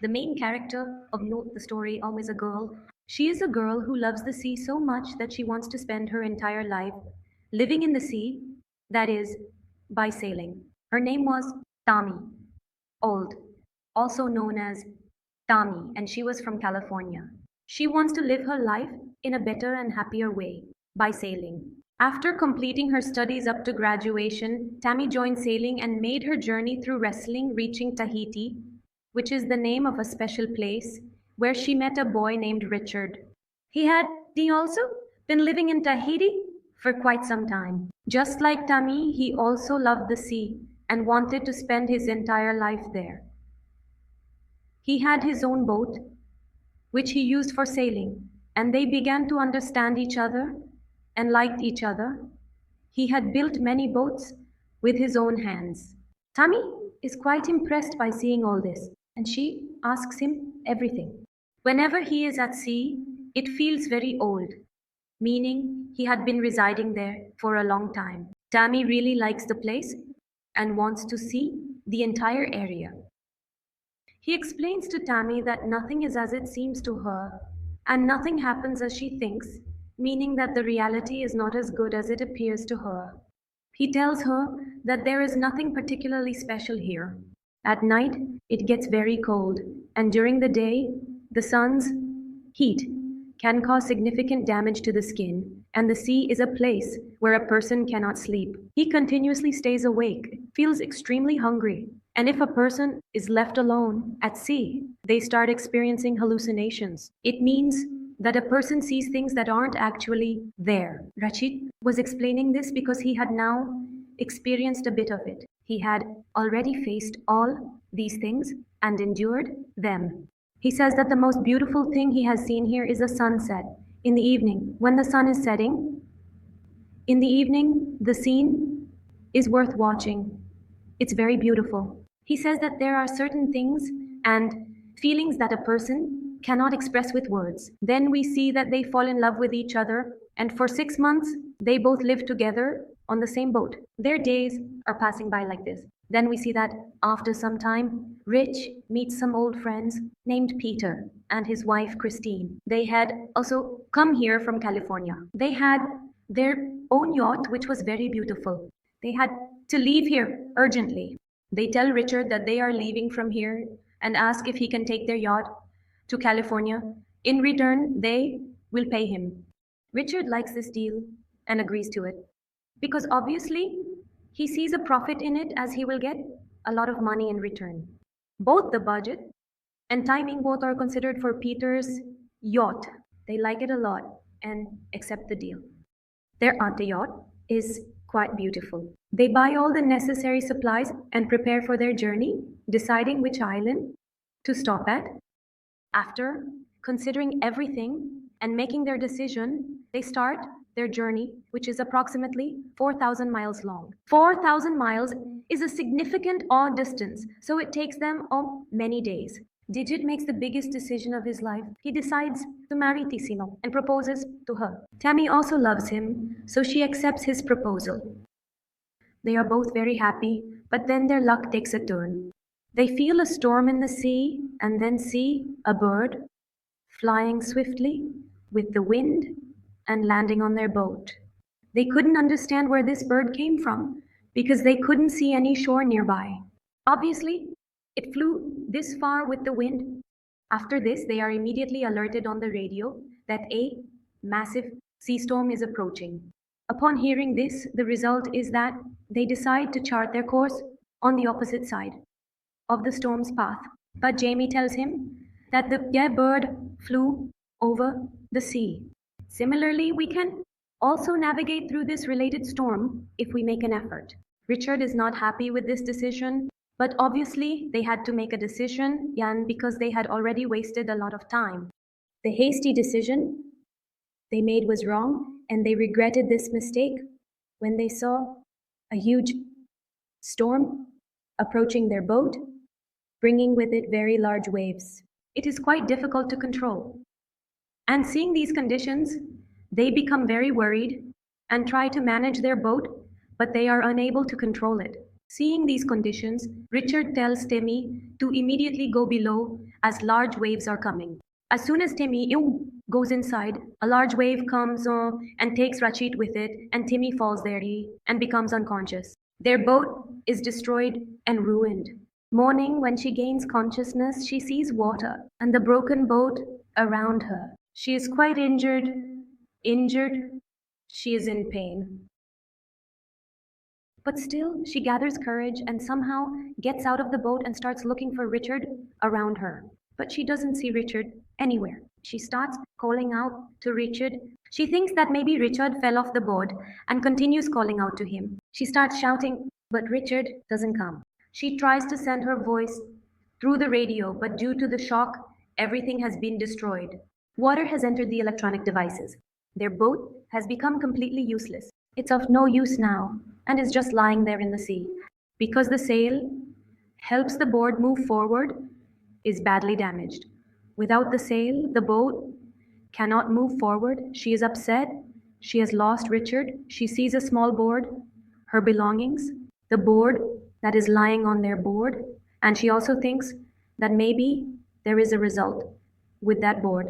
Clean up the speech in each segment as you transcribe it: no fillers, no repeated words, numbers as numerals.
The main character of Note the Story is a girl. She is a girl who loves the sea so much that she wants to spend her entire life living in the sea, that is, by sailing. Her name was Tami, Old, also known as Tami, and she was from California. She wants to live her life in a better and happier way by sailing. After completing her studies up to graduation, Tammy joined sailing and made her journey through wrestling, reaching Tahiti, which is the name of a special place, where she met a boy named Richard. He also been living in Tahiti for quite some time. Just like Tammy, he also loved the sea and wanted to spend his entire life there. He had his own boat, which he used for sailing, and they began to understand each other and liked each other. He had built many boats with his own hands. Tammy is quite impressed by seeing all this, and she asks him everything. Whenever he is at sea, it feels very old, meaning he had been residing there for a long time. Tammy really likes the place and wants to see the entire area. He explains to Tammy that nothing is as it seems to her, and nothing happens as she thinks, meaning that the reality is not as good as it appears to her. He tells her that there is nothing particularly special here. At night, it gets very cold, and during the day, the sun's heat can cause significant damage to the skin, and the sea is a place where a person cannot sleep. He continuously stays awake, feels extremely hungry, and if a person is left alone at sea, they start experiencing hallucinations. It means that a person sees things that aren't actually there. Rachid was explaining this because he had now experienced a bit of it. He had already faced all these things and endured them. He says that the most beautiful thing he has seen here is a sunset in the evening. When the sun is setting, in the evening, the scene is worth watching. It's very beautiful. He says that there are certain things and feelings that a person cannot express with words. Then we see that they fall in love with each other, and for 6 months, they both live together on the same boat. Their days are passing by like this. Then we see that after some time, Rich meets some old friends named Peter and his wife Christine. They had also come here from California. They had their own yacht, which was very beautiful. They had to leave here urgently. They tell Richard that they are leaving from here and ask if he can take their yacht to California. In return, they will pay him. Richard likes this deal and agrees to it because obviously he sees a profit in it as he will get a lot of money in return. Both the budget and timing both are considered for Peter's yacht. They like it a lot and accept the deal. Their ante yacht is quite beautiful. They buy all the necessary supplies and prepare for their journey, deciding which island to stop at. After considering everything and making their decision, they start their journey, which is approximately 4,000 miles long. 4,000 miles is a significant odd distance, so it takes them many days. Digit makes the biggest decision of his life. He decides to marry Ticino and proposes to her. Tammy also loves him, so she accepts his proposal. They are both very happy, but then their luck takes a turn. They feel a storm in the sea and then see a bird flying swiftly with the wind and landing on their boat. They couldn't understand where this bird came from because they couldn't see any shore nearby. Obviously, it flew this far with the wind. After this, they are immediately alerted on the radio that a massive sea storm is approaching. Upon hearing this, the result is that they decide to chart their course on the opposite side of the storm's path. But Jamie tells him that the bird flew over the sea. Similarly, we can also navigate through this related storm if we make an effort. Richard is not happy with this decision, but obviously they had to make a decision, and because they had already wasted a lot of time. The hasty decision they made was wrong, and they regretted this mistake when they saw a huge storm approaching their boat, bringing with it very large waves. It is quite difficult to control. And seeing these conditions, they become very worried and try to manage their boat, but they are unable to control it. Seeing these conditions, Richard tells Timmy to immediately go below as large waves are coming. As soon as Timmy goes inside, a large wave comes and takes Rachit with it, and Timmy falls there and becomes unconscious. Their boat is destroyed and ruined. Morning, when she gains consciousness, she sees water and the broken boat around her. She is quite injured. Injured, she is in pain. But still, she gathers courage and somehow gets out of the boat and starts looking for Richard around her. But she doesn't see Richard anywhere. She starts calling out to Richard. She thinks that maybe Richard fell off the boat and continues calling out to him. She starts shouting, but Richard doesn't come. She tries to send her voice through the radio, but due to the shock, everything has been destroyed. Water has entered the electronic devices. Their boat has become completely useless. It's of no use now and is just lying there in the sea. Because the sail helps the board move forward, is badly damaged. Without the sail, the boat cannot move forward. She is upset. She has lost Richard. She sees a small board, her belongings, the board that is lying on their board, and she also thinks that maybe there is a result with that board.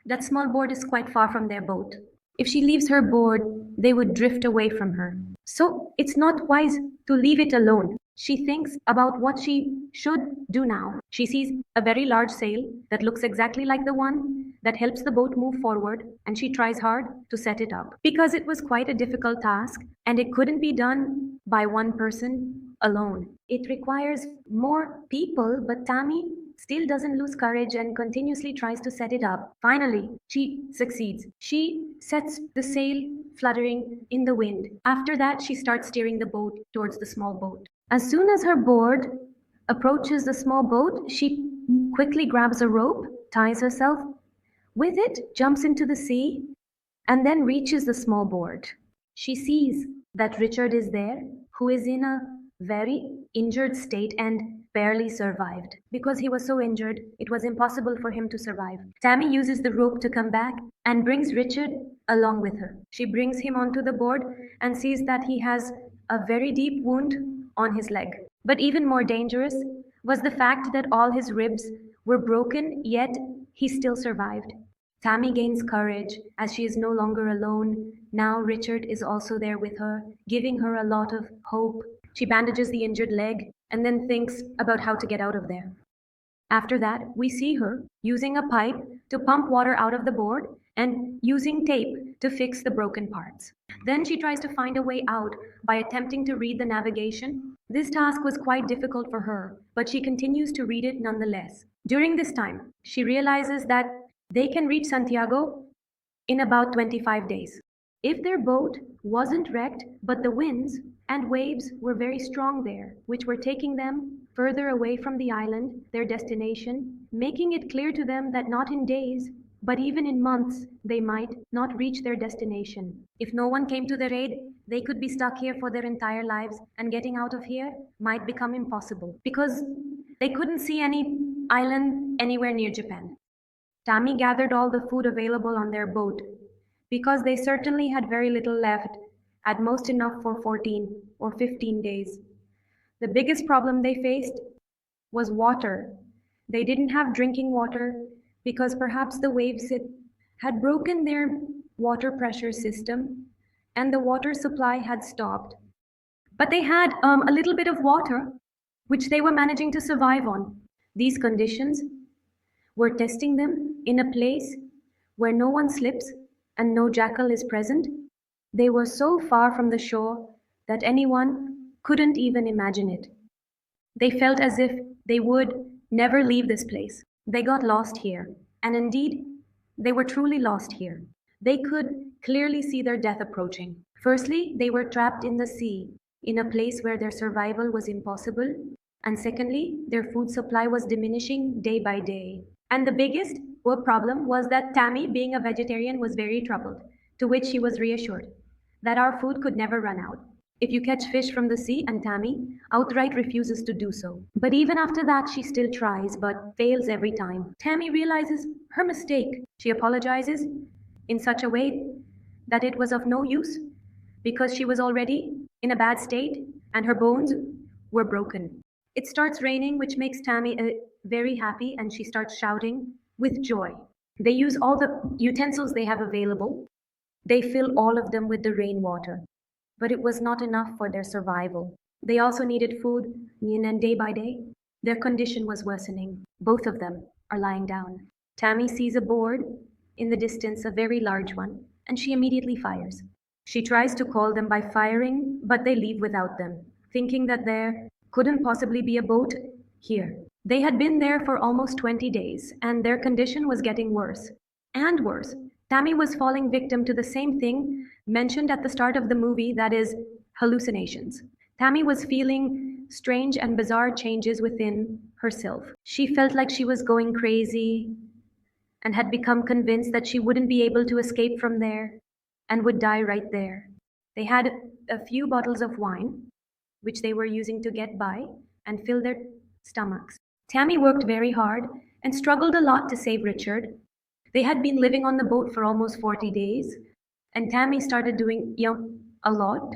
That small board is quite far from their boat. If she leaves her board, they would drift away from her. So it's not wise to leave it alone. She thinks about what she should do now. She sees a very large sail that looks exactly like the one that helps the boat move forward, and she tries hard to set it up. Because it was quite a difficult task, and it couldn't be done by one person alone. It requires more people, but Tami still doesn't lose courage and continuously tries to set it up. Finally, she succeeds. She sets the sail fluttering in the wind. After that, she starts steering the boat towards the small boat. As soon as her board approaches the small boat, she quickly grabs a rope, ties herself with it, jumps into the sea, and then reaches the small board. She sees that Richard is there, who is in a very injured state and barely survived. Because he was so injured, it was impossible for him to survive. Tami uses the rope to come back and brings Richard along with her. She brings him onto the board and sees that he has a very deep wound on his leg. But even more dangerous was the fact that all his ribs were broken, yet he still survived. Tami gains courage as she is no longer alone. Now Richard is also there with her, giving her a lot of hope. She bandages the injured leg and then thinks about how to get out of there. After that, we see her using a pipe to pump water out of the board and using tape to fix the broken parts. Then she tries to find a way out by attempting to read the navigation. This task was quite difficult for her, but she continues to read it nonetheless. During this time, she realizes that they can reach Santiago in about 25 days. If their boat wasn't wrecked, but the winds and waves were very strong there, which were taking them further away from the island, their destination, making it clear to them that not in days, but even in months, they might not reach their destination. If no one came to their aid, they could be stuck here for their entire lives, and getting out of here might become impossible because they couldn't see any island anywhere near Japan. Tami gathered all the food available on their boat because they certainly had very little left, at most enough for 14 or 15 days. The biggest problem they faced was water. They didn't have drinking water because perhaps the waves had broken their water pressure system and the water supply had stopped. But they had a little bit of water, which they were managing to survive on. These conditions were testing them in a place where no one slips and no jackal is present. They were so far from the shore that anyone couldn't even imagine it. They felt as if they would never leave this place. They got lost here, and indeed, they were truly lost here. They could clearly see their death approaching. Firstly, they were trapped in the sea, in a place where their survival was impossible, and secondly, their food supply was diminishing day by day. And the biggest problem was that Tami, being a vegetarian, was very troubled, to which she was reassured that our food could never run out. If you catch fish from the sea, and Tami outright refuses to do so. But even after that, she still tries, but fails every time. Tami realizes her mistake. She apologizes in such a way that it was of no use because she was already in a bad state and her bones were broken. It starts raining, which makes Tammy very happy, and she starts shouting with joy. They use all the utensils they have available. They fill all of them with the rainwater. But it was not enough for their survival. They also needed food, and day by day, their condition was worsening. Both of them are lying down. Tammy sees a board in the distance, a very large one, and she immediately fires. She tries to call them by firing, but they leave without them, thinking that there couldn't possibly be a boat here. They had been there for almost 20 days, and their condition was getting worse and worse. Tammy was falling victim to the same thing mentioned at the start of the movie, that is, hallucinations. Tammy was feeling strange and bizarre changes within herself. She felt like she was going crazy and had become convinced that she wouldn't be able to escape from there and would die right there. They had a few bottles of wine, which they were using to get by and fill their stomachs. Tammy worked very hard and struggled a lot to save Richard. They had been living on the boat for almost 40 days, and Tammy started doing a lot.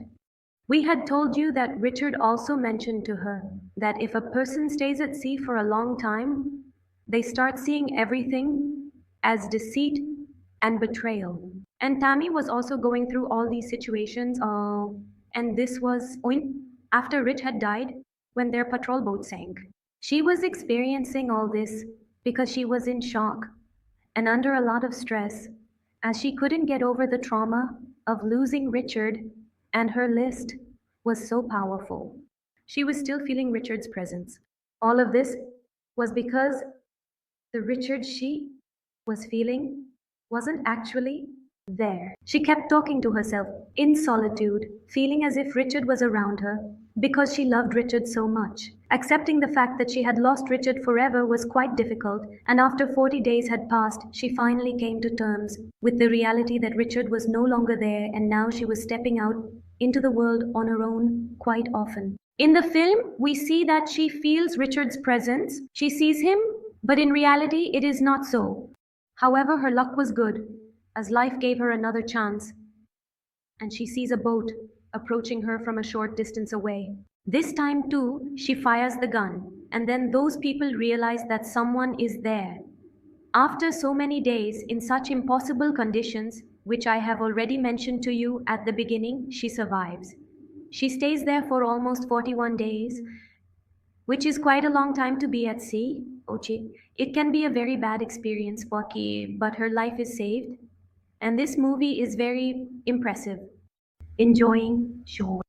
We had told you that Richard also mentioned to her that if a person stays at sea for a long time, they start seeing everything as deceit and betrayal. And Tammy was also going through all these situations, and this was after Rich had died when their patrol boat sank. She was experiencing all this because she was in shock and under a lot of stress, as she couldn't get over the trauma of losing Richard, and her list was so powerful. She was still feeling Richard's presence. All of this was because the Richard she was feeling wasn't actually there. She kept talking to herself in solitude, feeling as if Richard was around her because she loved Richard so much. Accepting the fact that she had lost Richard forever was quite difficult, and after 40 days had passed, she finally came to terms with the reality that Richard was no longer there, and now she was stepping out into the world on her own quite often. In the film, we see that she feels Richard's presence. She sees him, but in reality, it is not so. However, her luck was good, as life gave her another chance, and she sees a boat approaching her from a short distance away. This time, too, she fires the gun, and then those people realize that someone is there. After so many days in such impossible conditions, which I have already mentioned to you at the beginning, she survives. She stays there for almost 41 days, which is quite a long time to be at sea. It can be a very bad experience, but her life is saved. And this movie is very impressive. Enjoying shore.